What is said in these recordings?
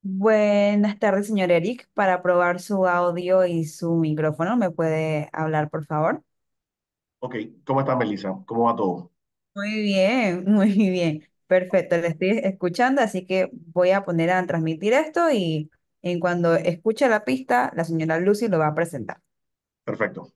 Buenas tardes, señor Eric. Para probar su audio y su micrófono, ¿me puede hablar, por favor? Ok, ¿cómo estás, Melissa? ¿Cómo va todo? Muy bien, muy bien. Perfecto, le estoy escuchando, así que voy a poner a transmitir esto y en cuando escuche la pista, la señora Lucy lo va a presentar. Perfecto.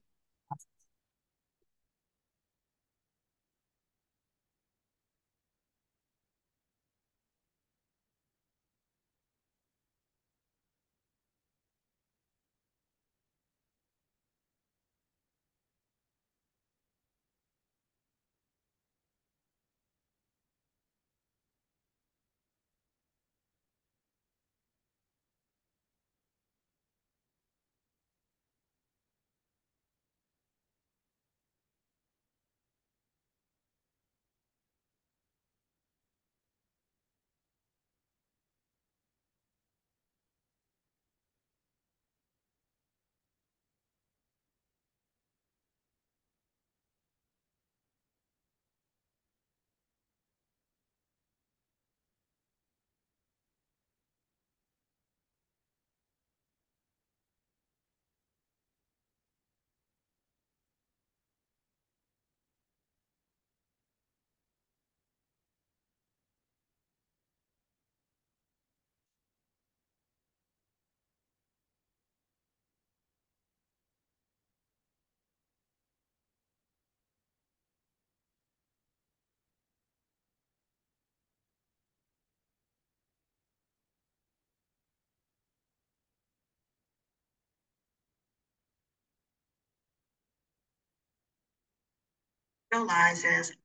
Realizes.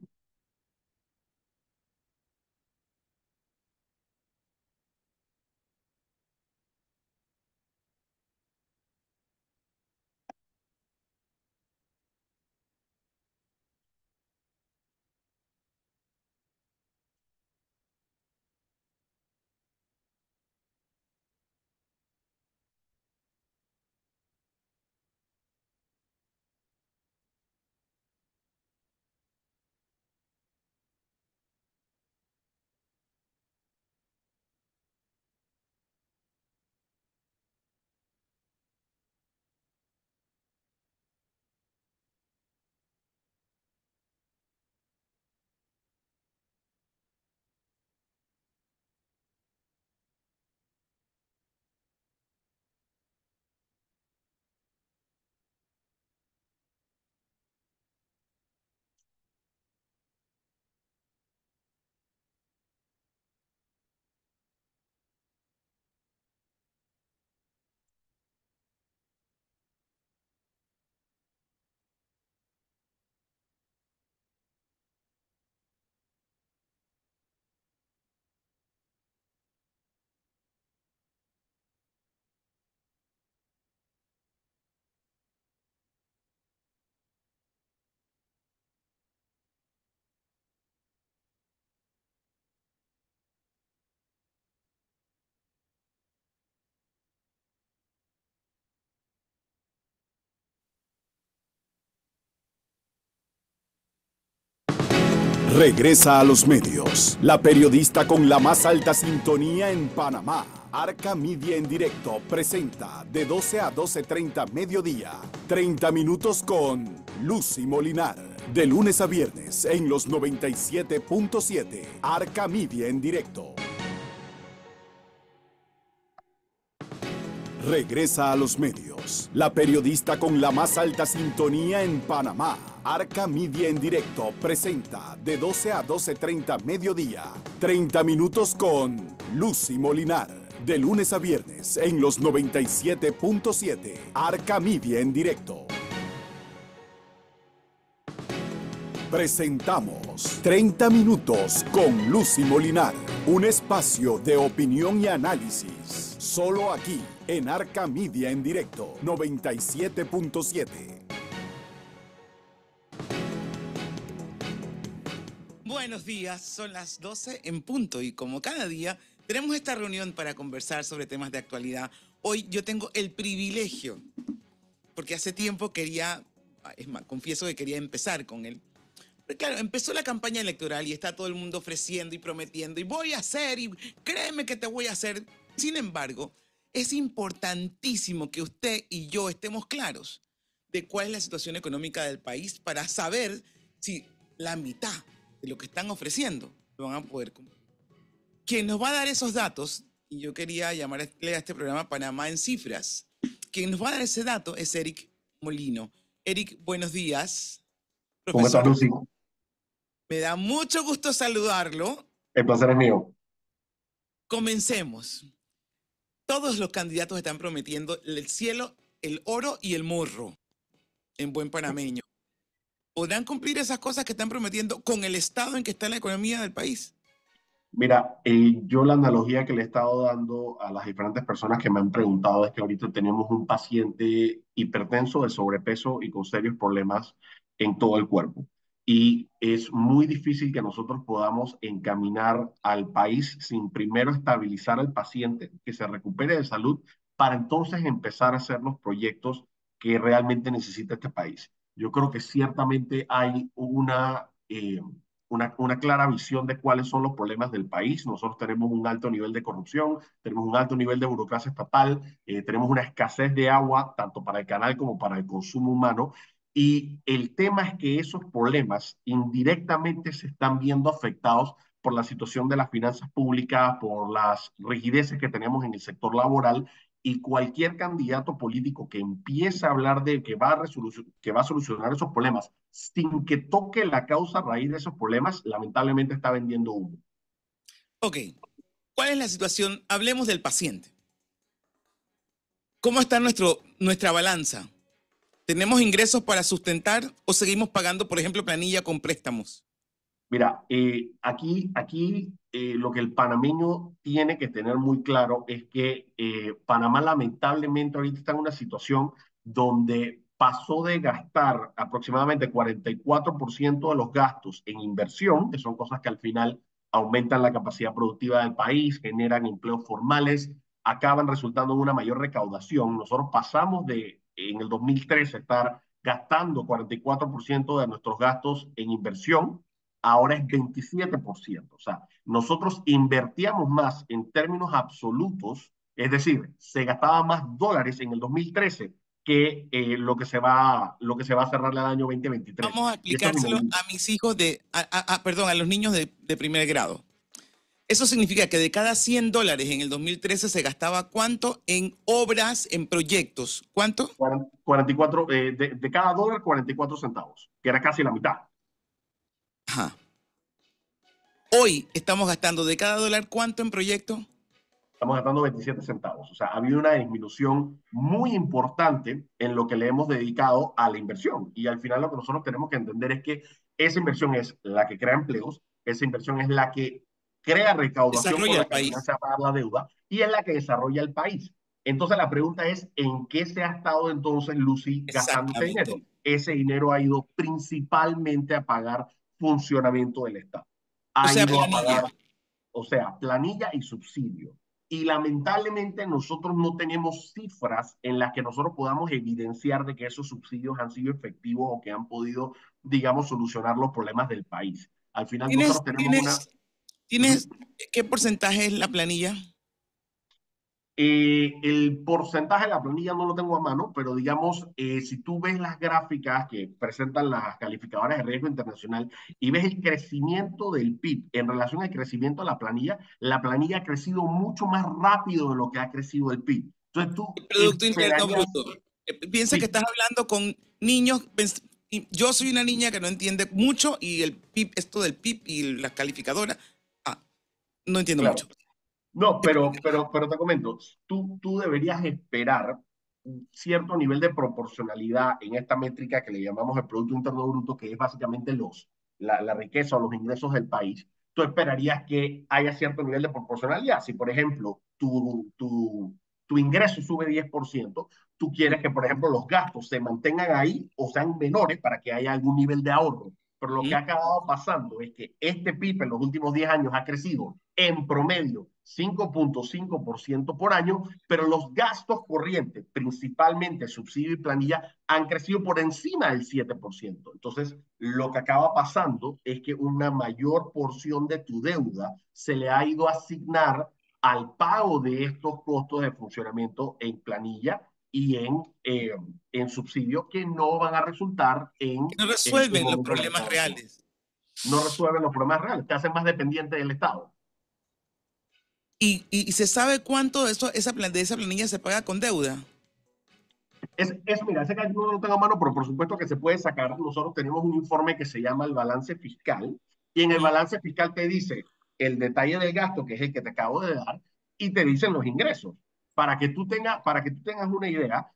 Regresa a los medios. La periodista con la más alta sintonía en Panamá. Arca Media en directo presenta de 12 a 12:30 mediodía. 30 minutos con Lucy Molinar. De lunes a viernes en los 97.7. Arca Media en directo. Regresa a los medios. La periodista con la más alta sintonía en Panamá. Arca Media en directo presenta de 12 a 12:30 mediodía. 30 minutos con Lucy Molinar. De lunes a viernes en los 97.7. Arca Media en directo. Presentamos 30 minutos con Lucy Molinar. Un espacio de opinión y análisis. Solo aquí en Arca Media en directo 97.7. Buenos días, son las 12 en punto y como cada día tenemos esta reunión para conversar sobre temas de actualidad. Hoy yo tengo el privilegio, porque hace tiempo quería, es más, confieso que quería empezar con él. Pero claro, empezó la campaña electoral y está todo el mundo ofreciendo y prometiendo y voy a hacer y créeme que te voy a hacer. Sin embargo, es importantísimo que usted y yo estemos claros de cuál es la situación económica del país para saber si la mitad de lo que están ofreciendo lo van a poder cumplir. Quien nos va a dar esos datos, y yo quería llamarle a este programa Panamá en Cifras, quien nos va a dar ese dato es Eric Molino. Eric, buenos días. ¿Cómo estás, Profesor, Lucy? me da mucho gusto saludarlo. El placer es mío. Comencemos. Todos los candidatos están prometiendo el cielo, el oro y el morro, en buen panameño. ¿Podrán cumplir esas cosas que están prometiendo con el estado en que está la economía del país? Mira, yo la analogía que le he estado dando a las diferentes personas que me han preguntado es que ahorita tenemos un paciente hipertenso de sobrepeso y con serios problemas en todo el cuerpo. Y es muy difícil que nosotros podamos encaminar al país sin primero estabilizar al paciente, que se recupere de salud, para entonces empezar a hacer los proyectos que realmente necesita este país. Yo creo que ciertamente hay una clara visión de cuáles son los problemas del país. Nosotros tenemos un alto nivel de corrupción, tenemos un alto nivel de burocracia estatal, tenemos una escasez de agua, tanto para el canal como para el consumo humano. Y el tema es que esos problemas indirectamente se están viendo afectados por la situación de las finanzas públicas, por las rigideces que tenemos en el sector laboral, y cualquier candidato político que empiece a hablar de que va a solucionar esos problemas sin que toque la causa raíz de esos problemas, lamentablemente está vendiendo humo. Ok, ¿cuál es la situación? Hablemos del paciente. ¿Cómo está nuestra balanza? ¿Tenemos ingresos para sustentar o seguimos pagando, por ejemplo, planilla con préstamos? Mira, aquí lo que el panameño tiene que tener muy claro es que Panamá lamentablemente ahorita está en una situación donde pasó de gastar aproximadamente 44% de los gastos en inversión, que son cosas que al final aumentan la capacidad productiva del país, generan empleos formales, acaban resultando en una mayor recaudación. Nosotros pasamos en el 2013, estar gastando 44% de nuestros gastos en inversión, ahora es 27%. O sea, nosotros invertíamos más en términos absolutos, es decir, se gastaba más dólares en el 2013 que lo que se va a cerrar el año 2023. Vamos a Y eso es aplicárselo inaudito. a mis hijos perdón, a los niños de primer grado. Eso significa que de cada $100 en el 2013 se gastaba ¿cuánto en obras, en proyectos? ¿Cuánto? 44, de cada dólar, 44 centavos, que era casi la mitad. Ajá. Hoy estamos gastando de cada dólar ¿cuánto en proyectos? Estamos gastando 27 centavos. O sea, ha habido una disminución muy importante en lo que le hemos dedicado a la inversión. Y al final lo que nosotros tenemos que entender es que esa inversión es la que crea empleos, esa inversión es la que crea recaudación con Desarrolla la el que al final se país. va a pagar la deuda y es la que desarrolla el país. Entonces la pregunta es, ¿en qué se ha estado entonces Lucy gastando ese dinero? Exactamente. Ese dinero ha ido principalmente a pagar funcionamiento del Estado. O Ha sea, ido a planilla. pagar, o sea, planilla y subsidio. Y lamentablemente nosotros no tenemos cifras en las que nosotros podamos evidenciar de que esos subsidios han sido efectivos o que han podido, digamos, solucionar los problemas del país. Al final ¿Tienes, nosotros tenemos una... tienes, tienes, qué porcentaje es la planilla? El porcentaje de la planilla no lo tengo a mano, pero digamos, si tú ves las gráficas que presentan las calificadoras de riesgo internacional y ves el crecimiento del PIB en relación al crecimiento de la planilla ha crecido mucho más rápido de lo que ha crecido el PIB. Entonces tú El Producto Interno esperarías, Bruto. Piensa que sí, estás hablando con niños. Y yo soy una niña que no entiende mucho y el PIB, esto del PIB y las calificadoras, no entiendo claro. mucho. No, pero te comento, tú deberías esperar un cierto nivel de proporcionalidad en esta métrica que le llamamos el Producto Interno Bruto, que es básicamente la riqueza o los ingresos del país. Tú esperarías que haya cierto nivel de proporcionalidad. Si, por ejemplo, tu ingreso sube 10%, tú quieres que, por ejemplo, los gastos se mantengan ahí o sean menores para que haya algún nivel de ahorro. Pero lo que ¿Mm? ha acabado pasando es que este PIB en los últimos 10 años ha crecido en promedio 5.5% por año, pero los gastos corrientes, principalmente subsidio y planilla, han crecido por encima del 7%. Entonces, lo que acaba pasando es que una mayor porción de tu deuda se le ha ido a asignar al pago de estos costos de funcionamiento en planilla y en subsidios que no van a resultar Que no en un resuelven los aumento de la problemas recaudación. reales. No resuelven los problemas reales, te hacen más dependiente del Estado. Y se sabe cuánto de esa planilla se paga con deuda. Mira, ese cálculo no lo tengo a mano, pero por supuesto que se puede sacar. Nosotros tenemos un informe que se llama el balance fiscal, y en el balance fiscal te dice el detalle del gasto, que es el que te acabo de dar, y te dicen los ingresos. Para que tú tengas una idea,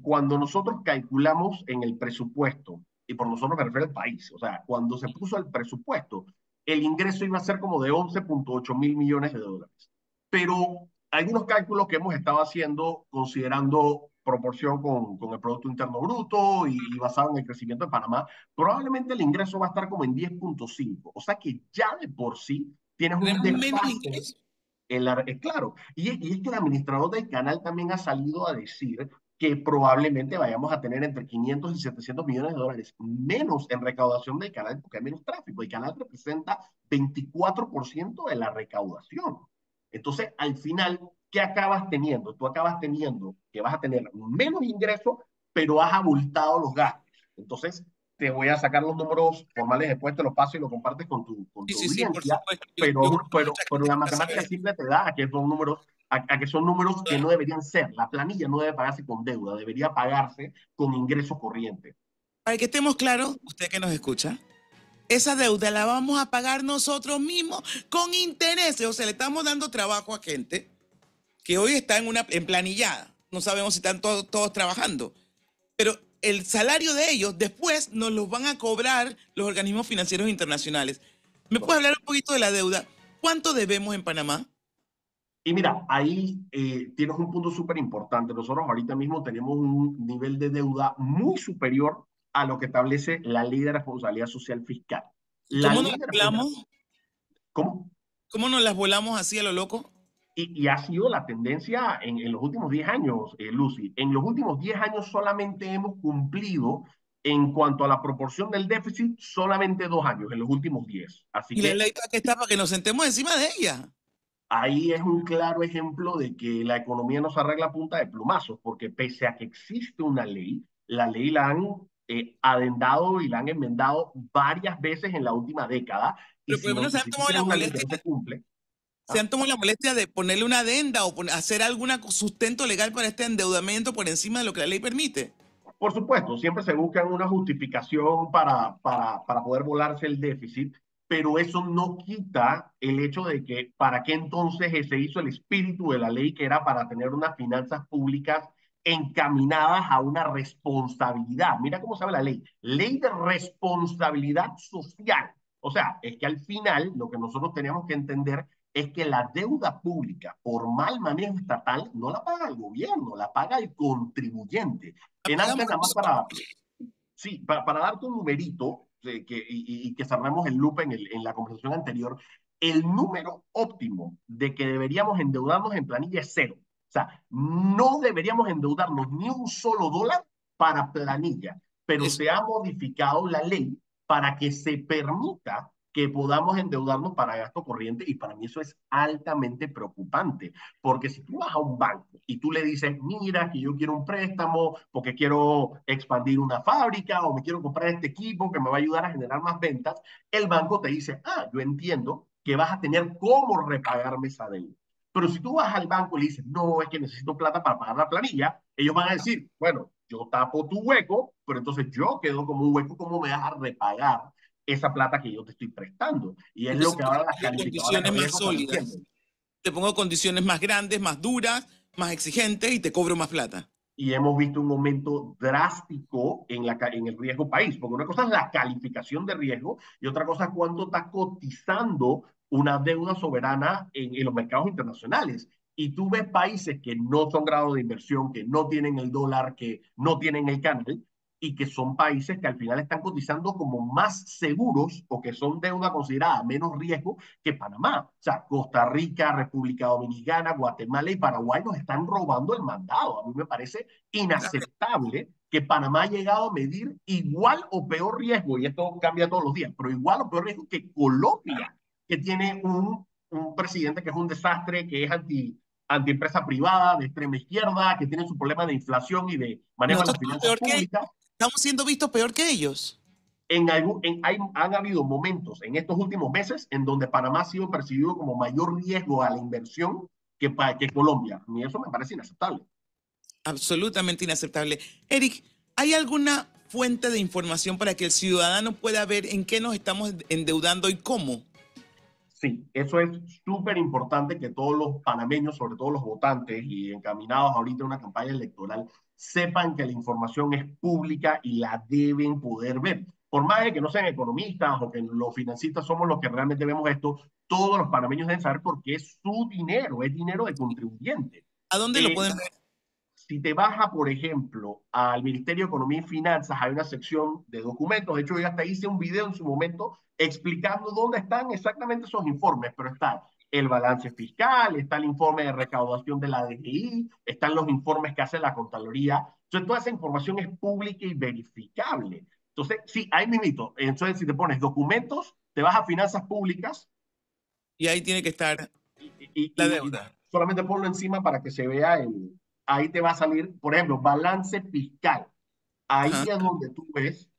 cuando nosotros calculamos en el presupuesto, y por nosotros me refiero al país, o sea, cuando se puso el presupuesto, el ingreso iba a ser como de 11.8 mil millones de dólares. Pero algunos cálculos que hemos estado haciendo considerando proporción con el Producto Interno Bruto y basado en el crecimiento de Panamá, probablemente el ingreso va a estar como en 10.5. O sea que ya de por sí tienes un Tenemos menos desfase. ingresos. Claro, y es que el administrador del canal también ha salido a decir que probablemente vayamos a tener entre 500 y 700 millones de dólares menos en recaudación del canal porque hay menos tráfico. El canal representa 24% de la recaudación. Entonces, al final, ¿qué acabas teniendo? Tú acabas teniendo que vas a tener menos ingresos, pero has abultado los gastos. Entonces, te voy a sacar los números formales después, te los paso y lo compartes con Sí, tu sí, sí, por audiencia, supuesto. pero Mucha gente la quiere matemática saber. simple te da a que son números que no deberían ser. La planilla no debe pagarse con deuda, debería pagarse con ingresos corrientes. Para que estemos claros, usted que nos escucha, esa deuda la vamos a pagar nosotros mismos con intereses. O sea, le estamos dando trabajo a gente que hoy está en planillada. No sabemos si están todos trabajando. Pero el salario de ellos después nos los van a cobrar los organismos financieros internacionales. ¿Me puede hablar un poquito de la deuda? ¿Cuánto debemos en Panamá? Y mira, ahí tienes un punto súper importante. Nosotros ahorita mismo tenemos un nivel de deuda muy superior a lo que establece la Ley de Responsabilidad Social Fiscal. ¿Y La cómo nos Ley las de Responsabilidad... volamos? ¿Cómo? ¿Cómo nos las volamos así a lo loco? Y ha sido la tendencia en los últimos 10 años, Lucy. En los últimos 10 años solamente hemos cumplido, en cuanto a la proporción del déficit, solamente 2 años, en los últimos 10. Así Y la que ley que está para que nos sentemos encima de ella. ahí es un claro ejemplo de que la economía no se arregla a punta de plumazos, porque pese a que existe una ley, la ley la han adendado y la han enmendado varias veces en la última década, y Pero por si, lo no, menos se y han si tú tomado tienes la una ley que molestia, no se cumple, se ¿ah? han tomado la molestia de ponerle una adenda o hacer algún sustento legal para este endeudamiento por encima de lo que la ley permite. Por supuesto, siempre se busca una justificación para poder volarse el déficit, pero eso no quita el hecho de que para qué entonces se hizo el espíritu de la ley, que era para tener unas finanzas públicas encaminadas a una responsabilidad. Mira cómo sabe la ley. Ley de responsabilidad social. O sea, es que al final lo que nosotros teníamos que entender es que la deuda pública por mal manejo estatal no la paga el gobierno, la paga el contribuyente. La En pagamos Alta, nada más sí, para darte un numerito y que cerremos el loop en la conversación anterior, el número óptimo de que deberíamos endeudarnos en planilla es cero. O sea, no deberíamos endeudarnos ni un solo dólar para planilla, pero eso. se ha modificado la ley para que se permita que podamos endeudarnos para gasto corriente, y para mí eso es altamente preocupante, porque si tú vas a un banco y tú le dices, mira, que yo quiero un préstamo porque quiero expandir una fábrica o me quiero comprar este equipo que me va a ayudar a generar más ventas, el banco te dice, yo entiendo que vas a tener cómo repagarme esa deuda. Pero si tú vas al banco y le dices, no, es que necesito plata para pagar la planilla, ellos van a decir, bueno, yo tapo tu hueco, pero entonces yo quedo como un hueco, ¿cómo me vas a repagar esa plata que yo te estoy prestando? Y es lo Entonces que te ahora las pongo calificadoras de condiciones más riesgo están sólidas. diciendo. Te pongo condiciones más grandes, más duras, más exigentes y te cobro más plata. Y hemos visto un aumento drástico en el riesgo país, porque una cosa es la calificación de riesgo y otra cosa es cuánto está cotizando una deuda soberana en los mercados internacionales. Y tú ves países que no son grado de inversión, que no tienen el dólar, que no tienen el canal, y que son países que al final están cotizando como más seguros o que son deuda considerada menos riesgo que Panamá. O sea, Costa Rica, República Dominicana, Guatemala y Paraguay nos están robando el mandado. A mí me parece inaceptable que Panamá haya llegado a medir igual o peor riesgo, y esto cambia todos los días, pero igual o peor riesgo que Colombia, que tiene un presidente que es un desastre, que es anti-empresa privada, de extrema izquierda, que tiene su problema de inflación y de manejo de Nosotros las estamos finanzas peor que ellos. públicas. Estamos siendo vistos peor que ellos. Han habido momentos en estos últimos meses en donde Panamá ha sido percibido como mayor riesgo a la inversión que Colombia. Y eso me parece inaceptable. Absolutamente inaceptable. Eric, ¿hay alguna fuente de información para que el ciudadano pueda ver en qué nos estamos endeudando y cómo? Sí, eso es súper importante que todos los panameños, sobre todo los votantes y encaminados ahorita a una campaña electoral, sepan que la información es pública y la deben poder ver. Por más de que no sean economistas o que los financistas somos los que realmente vemos esto, todos los panameños deben saber porque es su dinero, es dinero de contribuyente. ¿A dónde lo pueden ver? Si te vas, por ejemplo, al Ministerio de Economía y Finanzas, hay una sección de documentos. De hecho, yo hasta hice un video en su momento explicando dónde están exactamente esos informes, pero está el balance fiscal, está el informe de recaudación de la DGI, están los informes que hace la Contraloría. Entonces, toda esa información es pública y verificable. Entonces, sí, ahí mismito. Entonces, si te pones documentos, te vas a finanzas públicas Y ahí tiene que estar la y deuda. solamente ponlo encima para que se vea ahí te va a salir, por ejemplo, balance fiscal. Ajá. Ahí es donde tú ves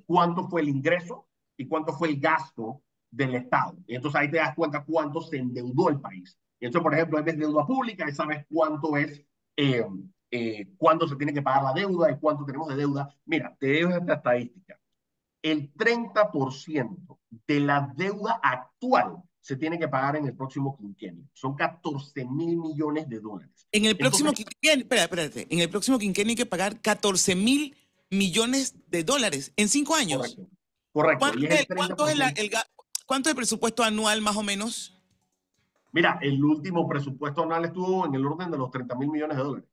cuánto fue el ingreso y cuánto fue el gasto del Estado. Y entonces ahí te das cuenta cuánto se endeudó el país. Y entonces, por ejemplo, ves deuda pública y sabes cuánto es, cuánto se tiene que pagar la deuda y cuánto tenemos de deuda. Mira, te dejo esta estadística. El 30% de la deuda actual se tiene que pagar en el próximo quinquenio. Son 14.000 millones de dólares. En el próximo Entonces, quinquenio, espérate, en el próximo quinquenio hay que pagar 14.000 millones de dólares en 5 años. correcto, correcto. ¿Cuánto Y es es el cuánto es 30%. cuánto es el presupuesto anual más o menos? Mira, el último presupuesto anual estuvo en el orden de los 30.000 millones de dólares.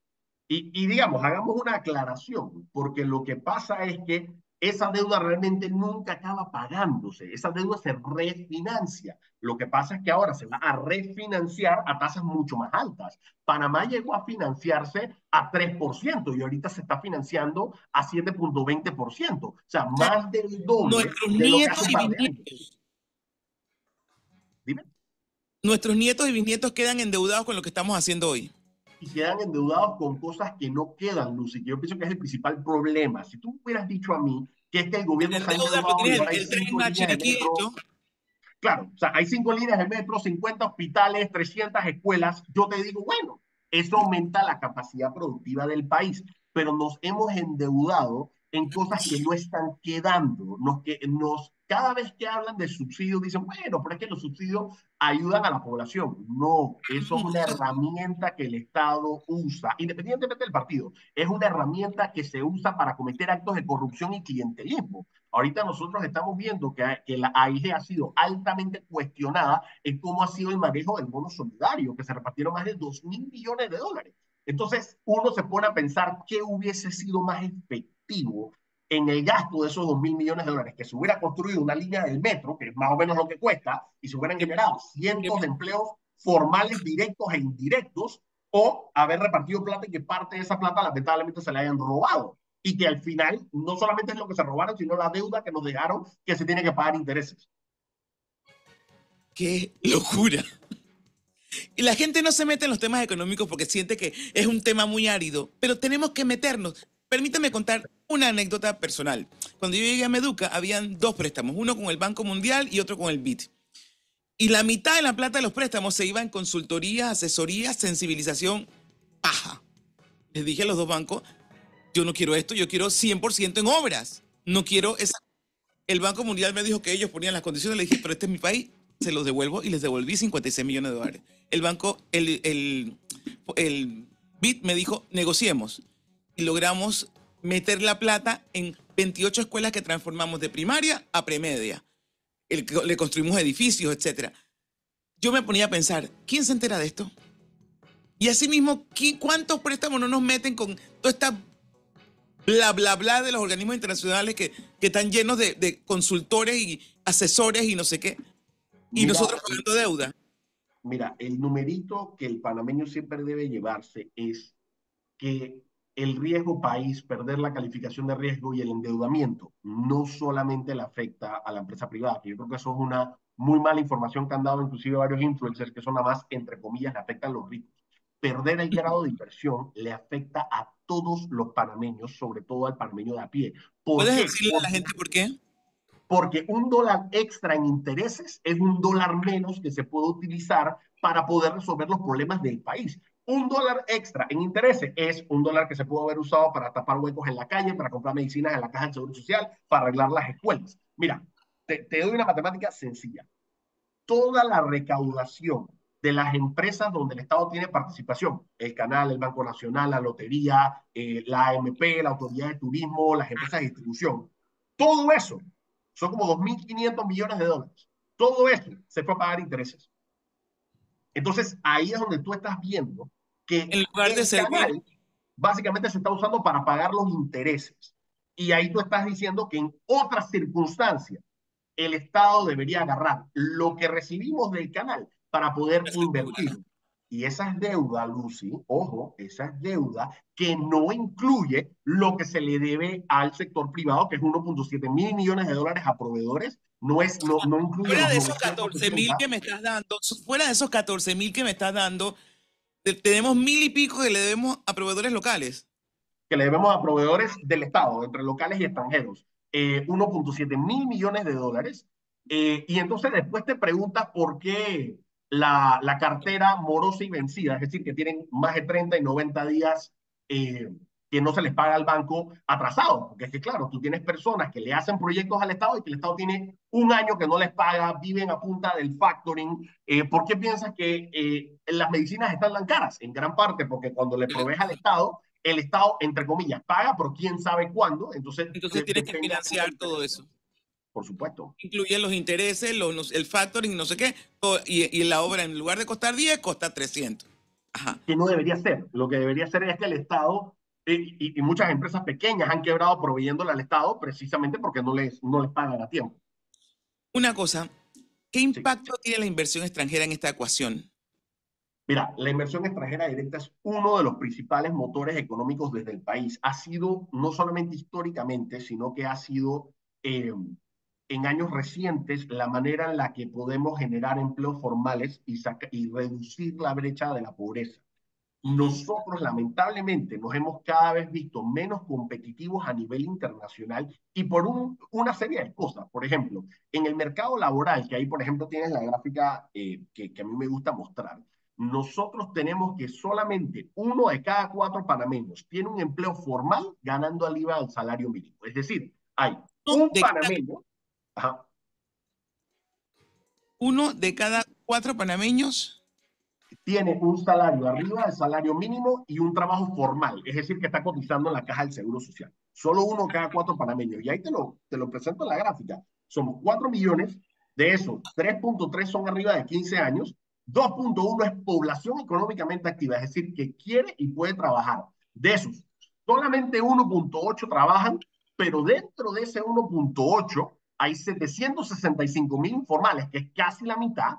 Y digamos, hagamos una aclaración, porque lo que pasa es que esa deuda realmente nunca acaba pagándose, esa deuda se refinancia. Lo que pasa es que ahora se va a refinanciar a tasas mucho más altas. Panamá llegó a financiarse a 3% y ahorita se está financiando a 7,20%, o sea, O sea, más del doble nuestros de lo que hace nietos un y par de años. bisnietos, Dime. nuestros nietos y bisnietos quedan endeudados con lo que estamos haciendo hoy. Y quedan endeudados con cosas que no quedan, Lucy, que yo pienso que es el principal problema. Si tú hubieras dicho a mí que es que el gobierno Tener se ha deuda, pero endeudado y tienes ahora hay el tren 5 líneas de Chiriquí metro, hecho. claro, o sea, hay 5 líneas de metro, 50 hospitales, 300 escuelas, yo te digo, bueno, eso aumenta la capacidad productiva del país, pero nos hemos endeudado en cosas que no están quedando. Cada vez que hablan de subsidios, dicen, bueno, pero es que los subsidios ayudan a la población. No, eso es una herramienta que el Estado usa, independientemente del partido. Es una herramienta que se usa para cometer actos de corrupción y clientelismo. Ahorita nosotros estamos viendo que la AIG ha sido altamente cuestionada en cómo ha sido el manejo del bono solidario, que se repartieron más de 2.000 millones de dólares. Entonces, uno se pone a pensar qué hubiese sido más efectivo en el gasto de esos 2.000 millones de dólares, que se hubiera construido una línea del metro, que es más o menos lo que cuesta, y se hubieran Que- generado que- cientos de empleos formales, directos e indirectos, o haber repartido plata y que parte de esa plata lamentablemente se la hayan robado y que al final no solamente es lo que se robaron, sino la deuda que nos dejaron que se tiene que pagar intereses. ¡Qué locura! Y la gente no se mete en los temas económicos porque siente que es un tema muy árido, pero tenemos que meternos. Permítame contar una anécdota personal. Cuando yo llegué a Meduca, habían dos préstamos, uno con el Banco Mundial y otro con el BID. Y la mitad de la plata de los préstamos se iba en consultoría, asesoría, sensibilización, paja. Les dije a los dos bancos, yo no quiero esto, yo quiero 100% en obras. No quiero esa. El Banco Mundial me dijo que ellos ponían las condiciones, le dije, pero este es mi país, se los devuelvo y les devolví 56 millones de dólares. El BID me dijo, negociemos. Y logramos meter la plata en 28 escuelas que transformamos de primaria a premedia. Le construimos edificios, etc. Yo me ponía a pensar, ¿quién se entera de esto? Y asimismo, ¿cuántos préstamos no nos meten con toda esta bla, bla, bla de los organismos internacionales que están llenos de consultores y asesores y no sé qué? Y Mira, nosotros pagando deuda. mira, el numerito que el panameño siempre debe llevarse es que el riesgo país, perder la calificación de riesgo y el endeudamiento no solamente le afecta a la empresa privada, que yo creo que eso es una muy mala información que han dado inclusive varios influencers, que son nada más, entre comillas, le afectan a los ricos. Perder el grado de inversión le afecta a todos los panameños, sobre todo al panameño de a pie. ¿Por ¿Puedes qué? decirle a la gente por qué? Porque un dólar extra en intereses es un dólar menos que se puede utilizar para poder resolver los problemas del país. Un dólar extra en intereses es un dólar que se puede haber usado para tapar huecos en la calle, para comprar medicinas en la caja del Seguro Social, para arreglar las escuelas. Mira, te doy una matemática sencilla. Toda la recaudación de las empresas donde el Estado tiene participación, el canal, el Banco Nacional, la Lotería, la AMP, la Autoridad de Turismo, las empresas de distribución, todo eso son como 2.500 millones de dólares. Todo eso se fue a pagar intereses. Entonces, ahí es donde tú estás viendo que En lugar de el servir, canal básicamente se está usando para pagar los intereses. Y ahí tú estás diciendo que en otras circunstancias el Estado debería agarrar lo que recibimos del canal para poder invertir. Y esa es deuda, Lucy, ojo, esa es deuda que no incluye lo que se le debe al sector privado, que es 1.7 mil millones de dólares a proveedores, no incluye fuera los de esos 14.000 970 que me estás dando, fuera de esos 14.000 que me estás dando, tenemos 1.000 y pico que le debemos a proveedores locales. que le debemos a proveedores del Estado, entre locales y extranjeros, 1.7 mil millones de dólares. Y entonces después te preguntas por qué la cartera morosa y vencida, es decir, que tienen más de 30 y 90 días que no se les paga al banco atrasado, porque es que claro, tú tienes personas que le hacen proyectos al Estado y que el Estado tiene un año que no les paga, viven a punta del factoring. ¿Por qué piensas que las medicinas están tan caras? En gran parte porque cuando le provees al Estado, el Estado, entre comillas, paga, pero quién sabe cuándo, entonces Entonces tienes que depende a punta financiar de todo interés, eso. por supuesto. Incluye los intereses, el factoring, no sé qué, y la obra en lugar de costar 10, cuesta 300. Ajá. Que no debería ser. Lo que debería ser es que el Estado, y muchas empresas pequeñas han quebrado proveyéndole al Estado precisamente porque no les pagan a tiempo. Una cosa, ¿qué Sí. impacto tiene la inversión extranjera en esta ecuación? Mira, la inversión extranjera directa es uno de los principales motores económicos desde el país. Ha sido no solamente históricamente, sino que ha sido en años recientes la manera en la que podemos generar empleos formales y reducir la brecha de la pobreza. Nosotros, lamentablemente, nos hemos cada vez visto menos competitivos a nivel internacional y por una serie de cosas. Por ejemplo, en el mercado laboral, que ahí, por ejemplo, tienes la gráfica que a mí me gusta mostrar, nosotros tenemos que solamente 1 de cada 4 panameños tiene un empleo formal ganando al IVA del salario mínimo. Es decir, hay un De cada, panameño, ajá, uno de cada 4 panameños. tiene un salario arriba del salario mínimo y un trabajo formal, es decir, que está cotizando en la caja del Seguro Social. Solo 1 de cada 4 panameños. Y ahí te lo presento en la gráfica. Somos 4 millones, de esos 3.3 son arriba de 15 años, 2.1 es población económicamente activa, es decir, que quiere y puede trabajar. De esos, solamente 1.8 trabajan, pero dentro de ese 1.8 hay 765.000 informales, que es casi la mitad,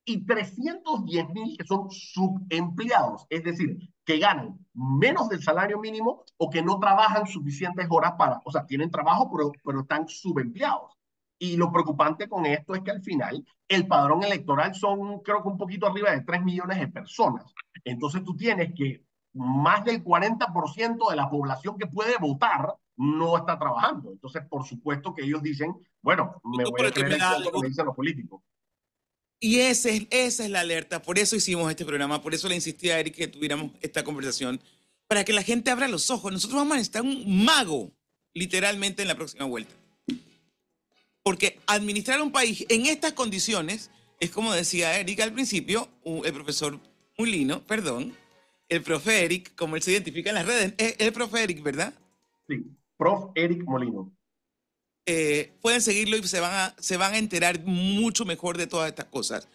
y 310.000 que son subempleados, es decir, que ganan menos del salario mínimo o que no trabajan suficientes horas para, o sea, tienen trabajo, pero están subempleados. Y lo preocupante con esto es que al final el padrón electoral son, creo que un poquito arriba de 3 millones de personas. Entonces tú tienes que más del 40% de la población que puede votar no está trabajando. Entonces, por supuesto que ellos dicen, bueno, me voy Por a el que creer me el da cuento que algo. me dicen los políticos. Y esa es la alerta. Por eso hicimos este programa. Por eso le insistí a Eric que tuviéramos esta conversación. Para que la gente abra los ojos. Nosotros vamos a necesitar un mago, literalmente, en la próxima vuelta. Porque administrar un país en estas condiciones es como decía Eric al principio, el profesor Mulino, perdón, el profe Eric, como él se identifica en las redes, es el profe Eric, ¿verdad? Sí, prof. Eric Molino. Pueden seguirlo y se van a enterar mucho mejor de todas estas cosas.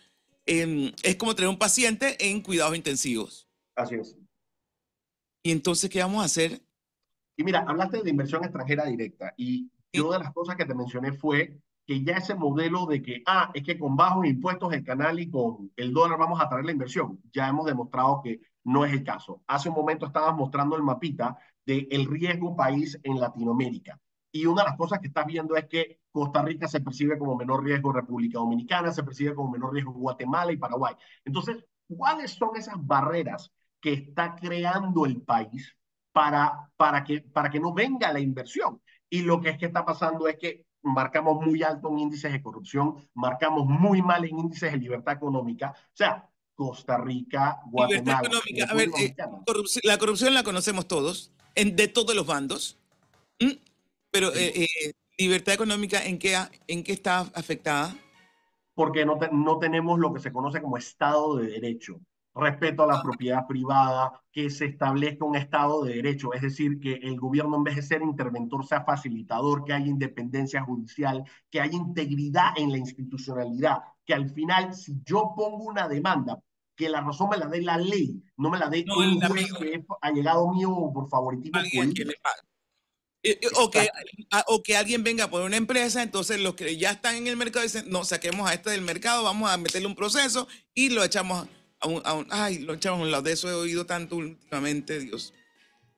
Es como tener un paciente en cuidados intensivos. Así es. Y entonces, ¿qué vamos a hacer? Y mira, hablaste de inversión extranjera directa y yo de las cosas que te mencioné fue que ya ese modelo de que, es que con bajos impuestos el canal y con el dólar vamos a traer la inversión, ya hemos demostrado que no es el caso. Hace un momento estabas mostrando el mapita del riesgo país en Latinoamérica. Y una de las cosas que estás viendo es que Costa Rica se percibe como menor riesgo República Dominicana, se percibe como menor riesgo Guatemala y Paraguay. Entonces, ¿cuáles son esas barreras que está creando el país para que no venga la inversión? Y lo que está pasando es que marcamos muy alto en índices de corrupción, marcamos muy mal en índices de libertad económica. O sea, Costa Rica, Libertad Guatemala, económica. A ver, República Dominicana. la corrupción la conocemos todos, de todos los bandos. ¿Mm? Pero libertad económica, en qué está afectada? Porque no tenemos lo que se conoce como Estado de Derecho, respeto a la propiedad privada, que se establezca un Estado de Derecho, es decir, que el gobierno en vez de ser interventor sea facilitador, que haya independencia judicial, que haya integridad en la institucionalidad, que al final si yo pongo una demanda, que la razón me la dé la ley, no me la dé No, un el juez amigo, que es allegado mío por favoritismo alguien que le político. paga. Exacto. O que alguien venga por una empresa, entonces los que ya están en el mercado dicen, no, saquemos a este del mercado, vamos a meterle un proceso y lo echamos lo echamos a un lado. De eso he oído tanto últimamente, Dios.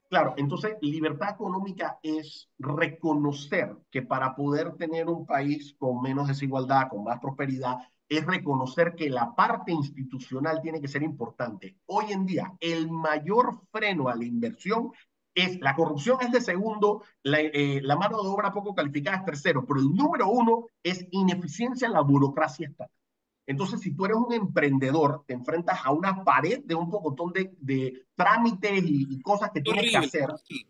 Claro, entonces libertad económica es reconocer que para poder tener un país con menos desigualdad, con más prosperidad, es reconocer que la parte institucional tiene que ser importante. Hoy en día, el mayor freno a la inversión es la corrupción, es de segundo, la mano de obra poco calificada es tercero, pero el número uno es ineficiencia en la burocracia estatal. Entonces, si tú eres un emprendedor, te enfrentas a una pared de un pocotón de trámites y cosas que tienes que Horrible. hacer Sí,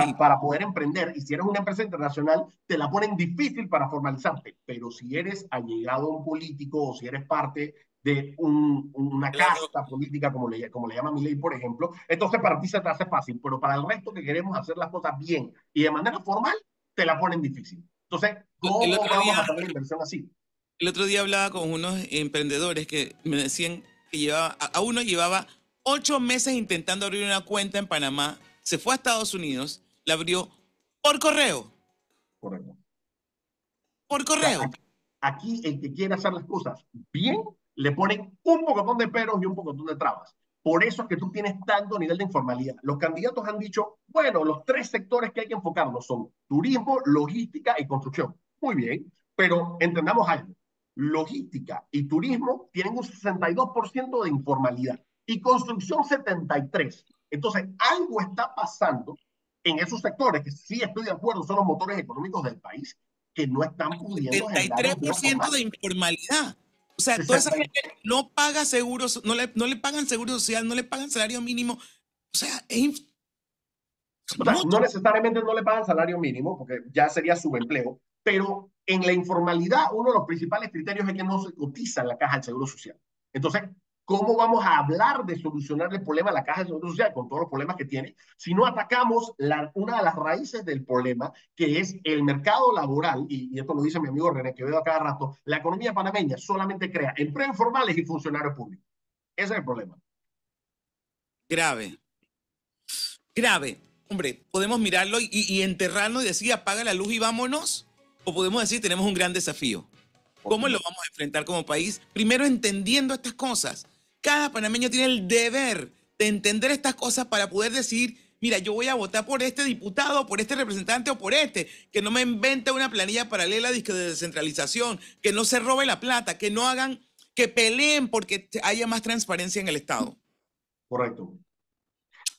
sí. para poder emprender. Y si eres una empresa internacional, te la ponen difícil para formalizarte. Pero si eres allegado a un político o si eres parte de una Claro. casta política, como le llama Milei, por ejemplo, entonces para ti se te hace fácil. Pero para el resto que queremos hacer las cosas bien y de manera formal, te la ponen difícil. Entonces, El ¿cómo otro vamos día, a hacer la inversión así? el otro día hablaba con unos emprendedores que me decían que a uno llevaba 8 meses intentando abrir una cuenta en Panamá, se fue a Estados Unidos, la abrió por correo, Correcto. por O sea, correo. aquí el que quiere hacer las cosas bien, le ponen un pocotón de peros y un pocotón de trabas. Por eso es que tú tienes tanto nivel de informalidad. Los candidatos han dicho, bueno, los tres sectores que hay que enfocarnos son turismo, logística y construcción. Muy bien, pero entendamos algo. Logística y turismo tienen un 62% de informalidad y construcción 73%. Entonces, algo está pasando en esos sectores, que sí estoy de acuerdo, son los motores económicos del país, que no están pudiendo generar empleo 73% formal. de informalidad. O sea, toda esa 60, gente no paga seguros, no le pagan seguro social, no le pagan salario mínimo. O sea, es o sea, mucho. no necesariamente no le pagan salario mínimo, porque ya sería subempleo, pero en la informalidad uno de los principales criterios es que no se cotiza en la caja del Seguro Social. Entonces, ¿cómo vamos a hablar de solucionar el problema de la caja del Seguro Social con todos los problemas que tiene si no atacamos una de las raíces del problema, que es el mercado laboral? Y esto lo dice mi amigo René, que veo a cada rato, la economía panameña solamente crea empleos informales y funcionarios públicos. Ese es el problema. Grave, grave. Hombre, podemos mirarlo y enterrarnos y decir apaga la luz y vámonos. O podemos decir tenemos un gran desafío. ¿Cómo lo vamos a enfrentar como país? Primero entendiendo estas cosas. Cada panameño tiene el deber de entender estas cosas para poder decir, mira, yo voy a votar por este diputado, por este representante o por este, que no me invente una planilla paralela de descentralización, que no se robe la plata, que no hagan, que peleen porque haya más transparencia en el Estado. Correcto.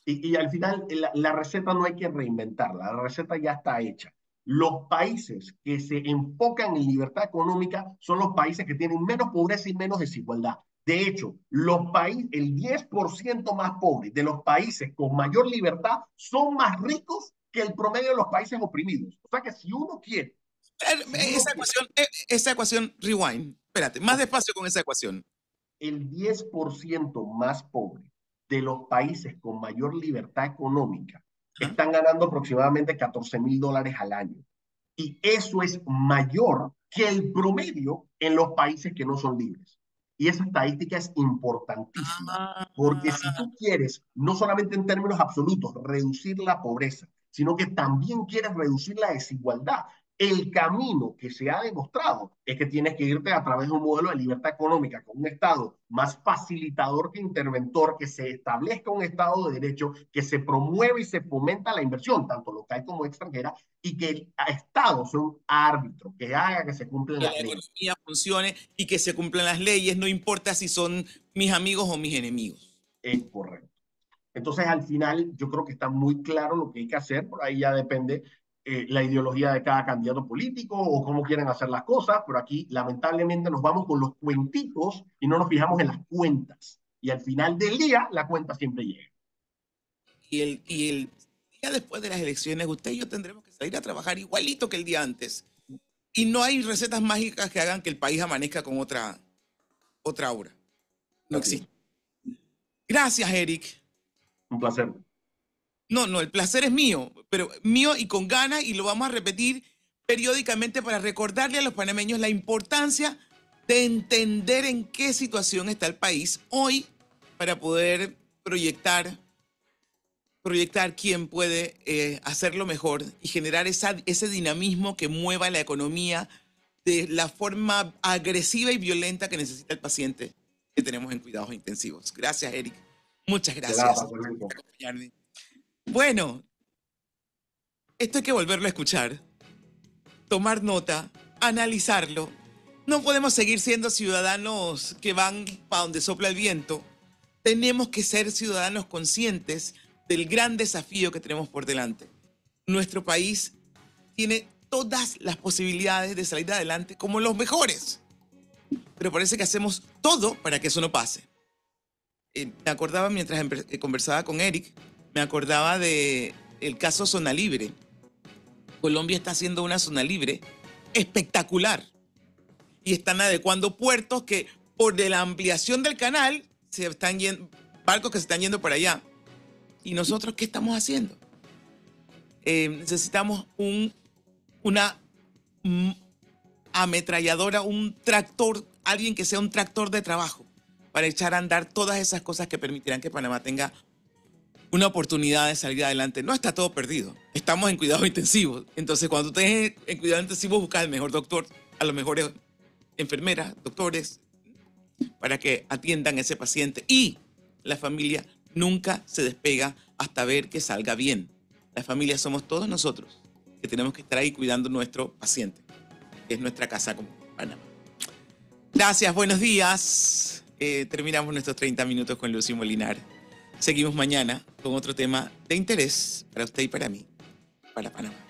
Y al final la receta no hay que reinventarla, la receta ya está hecha. Los países que se enfocan en libertad económica son los países que tienen menos pobreza y menos desigualdad. De hecho, el 10% más pobre de los países con mayor libertad son más ricos que el promedio de los países oprimidos. O sea que si uno quiere, Esa ecuación, rewind. Espérate, más despacio con esa ecuación. el 10% más pobre de los países con mayor libertad económica están ganando aproximadamente $14,000 al año. Y eso es mayor que el promedio en los países que no son libres. Y esa estadística es importantísima, porque si tú quieres, no solamente en términos absolutos, reducir la pobreza, sino que también quieres reducir la desigualdad, El camino que se ha demostrado es que tienes que irte a través de un modelo de libertad económica con un Estado más facilitador que interventor, que se establezca un Estado de derecho, que se promueva y se fomenta la inversión, tanto local como extranjera, y que el Estado sea un árbitro, que haga que se cumplan Que las la leyes. economía funcione y que se cumplan las leyes, no importa si son mis amigos o mis enemigos. Es correcto. Entonces, al final, yo creo que está muy claro lo que hay que hacer. Por ahí ya depende la ideología de cada candidato político o cómo quieren hacer las cosas. Pero aquí, lamentablemente, nos vamos con los cuenticos y no nos fijamos en las cuentas. Y al final del día, la cuenta siempre llega. Y el día después de las elecciones, usted y yo tendremos que salir a trabajar igualito que el día antes. Y no hay recetas mágicas que hagan que el país amanezca con otra aura. No Así es. existe. Gracias, Eric. Un placer. No, el placer es mío, pero mío y con ganas, y lo vamos a repetir periódicamente para recordarle a los panameños la importancia de entender en qué situación está el país hoy para poder proyectar quién puede hacerlo mejor y generar ese dinamismo que mueva la economía de la forma agresiva y violenta que necesita el paciente que tenemos en cuidados intensivos. Gracias, Eric. Muchas De nada, gracias para servirte. por acompañarme. Bueno, esto hay que volverlo a escuchar, tomar nota, analizarlo. No podemos seguir siendo ciudadanos que van para donde sopla el viento. Tenemos que ser ciudadanos conscientes del gran desafío que tenemos por delante. Nuestro país tiene todas las posibilidades de salir adelante como los mejores, pero parece que hacemos todo para que eso no pase. Me acordaba mientras conversaba con Eric, me acordaba del caso Zona Libre. Colombia está haciendo una zona libre espectacular y están adecuando puertos que por la ampliación del canal barcos que se están yendo para allá. ¿Y nosotros qué estamos haciendo? Necesitamos una ametralladora, un tractor, alguien que sea un tractor de trabajo para echar a andar todas esas cosas que permitirán que Panamá tenga una oportunidad de salir adelante. No está todo perdido. Estamos en cuidados intensivos. Entonces, cuando tú estés en cuidados intensivos, busca al mejor doctor, a las mejores enfermeras, doctores, para que atiendan a ese paciente. Y la familia nunca se despega hasta ver que salga bien. La familia somos todos nosotros, que tenemos que estar ahí cuidando a nuestro paciente, que es nuestra casa como Panamá. Gracias, buenos días. Terminamos nuestros 30 minutos con Lucy Molinar. Seguimos mañana con otro tema de interés para usted y para mí, para Panamá.